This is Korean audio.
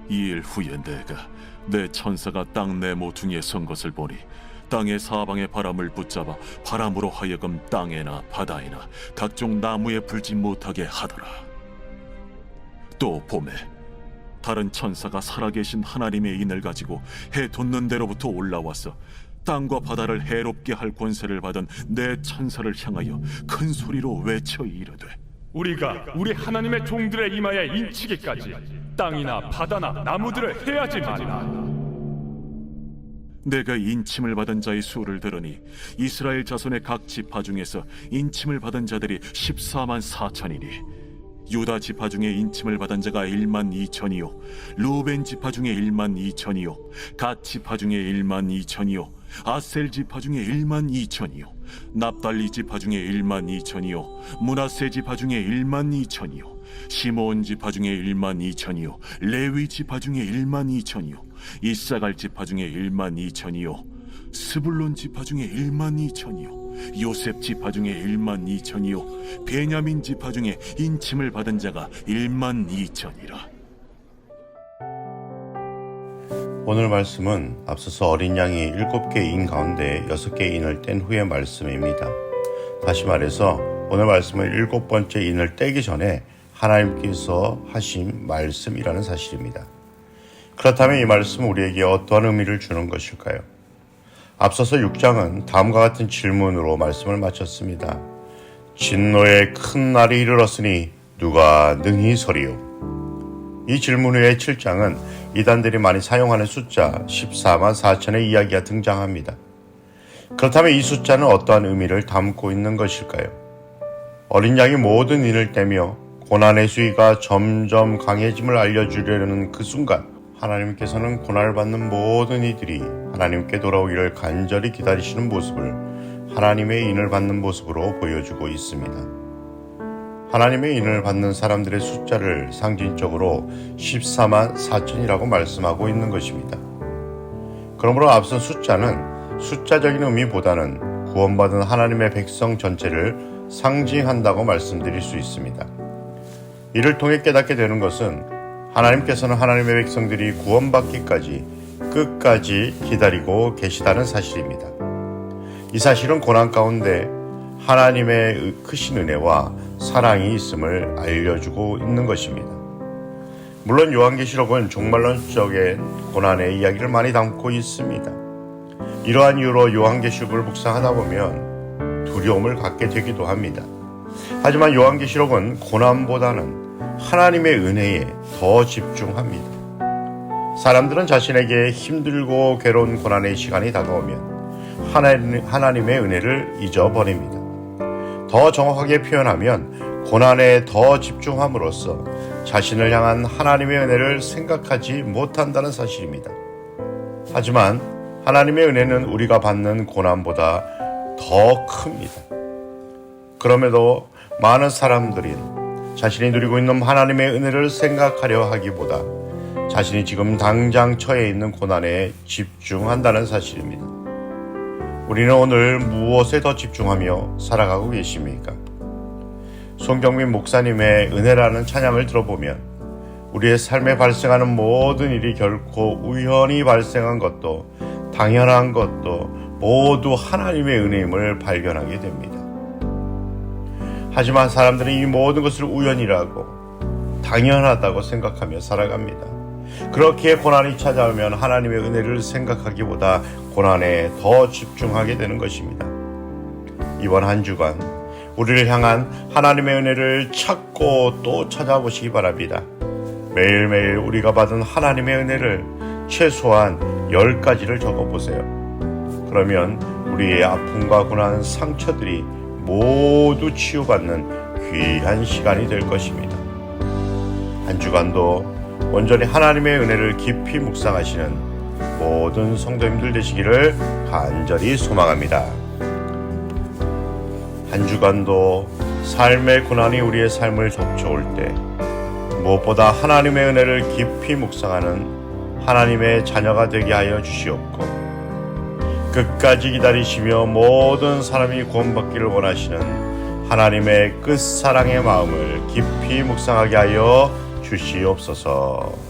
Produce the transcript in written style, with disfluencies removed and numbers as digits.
이 일 후에 내가 내 천사가 땅 내 모퉁이에 선 것을 보니 땅의 사방의 바람을 붙잡아 바람으로 하여금 땅에나 바다에나 각종 나무에 불지 못하게 하더라. 또 봄에 다른 천사가 살아계신 하나님의 인을 가지고 해 돋는 데로부터 올라와서 땅과 바다를 해롭게 할 권세를 받은 내 천사를 향하여 큰 소리로 외쳐 이르되, 우리가 우리 하나님의 종들의 이마에 인치기까지 땅이나 바다나 나무들을 해하지 말라. 내가 인침을 받은 자의 수를 들으니 이스라엘 자손의 각 지파 중에서 인침을 받은 자들이 14만 4천이니 유다 지파 중에 인침을 받은 자가 1만 2천이요 루벤 지파 중에 1만 2천이요 갓 지파 중에 1만 2천이요 아셀 지파 중에 1만 2천이요 납달리 지파 중에 1만 2천이요 므낫세 지파 중에 1만 2천이요 시므온 지파 중에 1만 2천이요 레위 지파 중에 1만 2천이요 이사갈 지파 중에 1만 2천이요 스불론 지파 중에 1만 2천이요 요셉 지파 중에 1만 2천이요 베냐민 지파 중에 인침을 받은 자가 1만 2천이라. 오늘 말씀은 앞서서 어린 양이 7개의 인 가운데 6개의 인을 뗀 후의 말씀입니다. 다시 말해서 오늘 말씀은 7번째 인을 떼기 전에 하나님께서 하신 말씀이라는 사실입니다. 그렇다면 이 말씀은 우리에게 어떠한 의미를 주는 것일까요? 앞서서 6장은 다음과 같은 질문으로 말씀을 마쳤습니다. 진노의 큰 날이 이르렀으니 누가 능히 서리요? 이 질문 후에 7장은 이단들이 많이 사용하는 숫자 14만 4천의 이야기가 등장합니다. 그렇다면 이 숫자는 어떠한 의미를 담고 있는 것일까요? 어린 양이 모든 인을 떼며 고난의 수위가 점점 강해짐을 알려주려는 그 순간 하나님께서는 고난을 받는 모든 이들이 하나님께 돌아오기를 간절히 기다리시는 모습을 하나님의 인을 받는 모습으로 보여주고 있습니다. 하나님의 인을 받는 사람들의 숫자를 상징적으로 14만 4천이라고 말씀하고 있는 것입니다. 그러므로 앞선 숫자는 숫자적인 의미보다는 구원받은 하나님의 백성 전체를 상징한다고 말씀드릴 수 있습니다. 이를 통해 깨닫게 되는 것은 하나님께서는 하나님의 백성들이 구원받기까지 끝까지 기다리고 계시다는 사실입니다. 이 사실은 고난 가운데 하나님의 크신 은혜와 사랑이 있음을 알려주고 있는 것입니다. 물론 요한계시록은 종말론적인 고난의 이야기를 많이 담고 있습니다. 이러한 이유로 요한계시록을 묵상하다 보면 두려움을 갖게 되기도 합니다. 하지만 요한계시록은 고난보다는 하나님의 은혜에 더 집중합니다. 사람들은 자신에게 힘들고 괴로운 고난의 시간이 다가오면 하나님의 은혜를 잊어버립니다. 더 정확하게 표현하면 고난에 더 집중함으로써 자신을 향한 하나님의 은혜를 생각하지 못한다는 사실입니다. 하지만 하나님의 은혜는 우리가 받는 고난보다 더 큽니다. 그럼에도 많은 사람들이 자신이 누리고 있는 하나님의 은혜를 생각하려 하기보다 자신이 지금 당장 처해 있는 고난에 집중한다는 사실입니다. 우리는 오늘 무엇에 더 집중하며 살아가고 계십니까? 송경민 목사님의 은혜라는 찬양을 들어보면 우리의 삶에 발생하는 모든 일이 결코 우연히 발생한 것도 당연한 것도 모두 하나님의 은혜임을 발견하게 됩니다. 하지만 사람들은 이 모든 것을 우연이라고 당연하다고 생각하며 살아갑니다. 그렇게 고난이 찾아오면 하나님의 은혜를 생각하기보다 고난에 더 집중하게 되는 것입니다. 이번 한 주간 우리를 향한 하나님의 은혜를 찾고 또 찾아보시기 바랍니다. 매일매일 우리가 받은 하나님의 은혜를 최소한 10가지를 적어보세요. 그러면 우리의 아픔과 고난, 상처들이 모두 치유받는 귀한 시간이 될 것입니다. 한 주간도 온전히 하나님의 은혜를 깊이 묵상하시는 모든 성도님들 되시기를 간절히 소망합니다. 한 주간도 삶의 고난이 우리의 삶을 덮쳐올 때 무엇보다 하나님의 은혜를 깊이 묵상하는 하나님의 자녀가 되게 하여 주시옵고 끝까지 기다리시며 모든 사람이 구원받기를 원하시는 하나님의 끝사랑의 마음을 깊이 묵상하게 하여 주시옵소서.